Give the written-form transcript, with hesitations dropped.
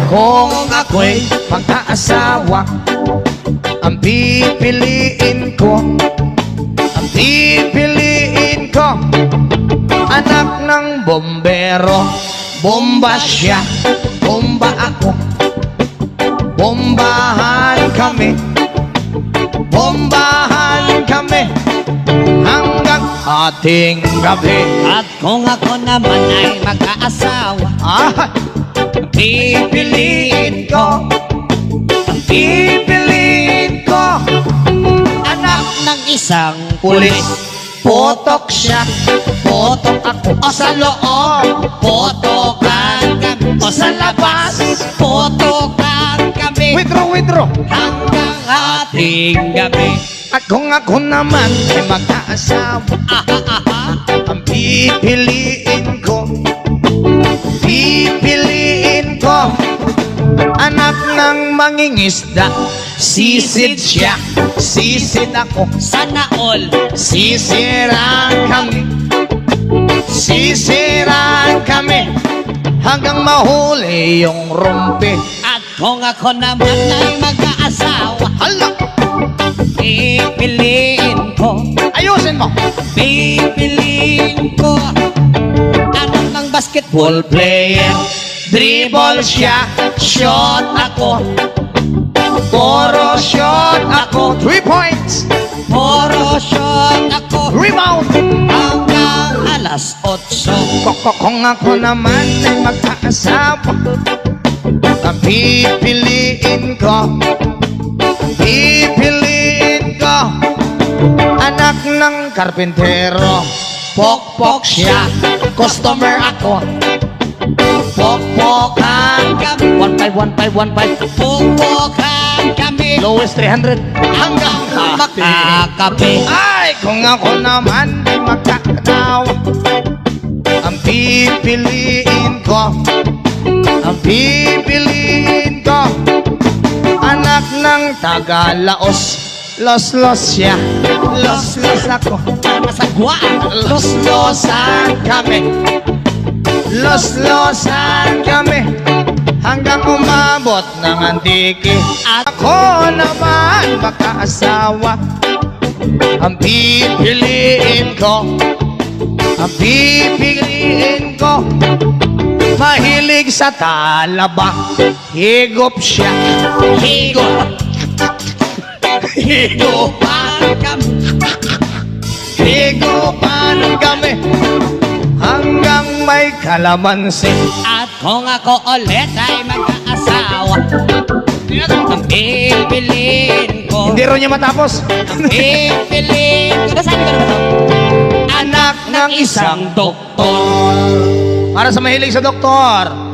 Kung ako'y pagkaasawa, ang pipiliin ko, anak ng bombero. Bomba siya, bomba ako, bombahan kami hanggang ating gabi. At kung ako naman ay mag-aasawa, Pipiliin ko, anak ng isang pulis. pulis. Potok siya, potok ako. O sa loob, potokan kami. O sa labas, potokan kami. Withdraw. Hanggang ating gabi. At kung ako naman ay mag-aasawa, ang pipiliin ko, anak ng mangingisda. Sisid siya, sisid ako, Sana all, sisiraan kami hanggang mahuli yung rumpi. at kung ako naman ay mag-aasawa, Hala, pipiliin ko, ayusin mo. anak ng basketball Player, dribble siya, shot ako, puro shot ako. 3 points, puro shot ako rebound. hanggang alas 8. Kung ako naman ay mag-aasawa, ang pipiliin ko, anak ng karpintero. Pokpok siya, customer ako, pokpokan kami. 1-5. Pupukan kami Lowest 300 hanggang makakape. Ay, kung ako naman ay magkakatawa, ang pipiliin ko, anak ng Tagalaos. Los siya, los ako, Masagwaan. loslosan kami hanggang umabot ng Antique. At Ako naman magkaasawa, ang pipiliin ko, mahilig sa talaba. Higop siya, higupan kami hanggang may kalamansi. At kung ako ulit ay mag-aasawa, ang pipiliin ko, Hindi rin niya matapos. Nasabi ko naman, Anak ng isang doktor. Para sa mahilig sa doktor.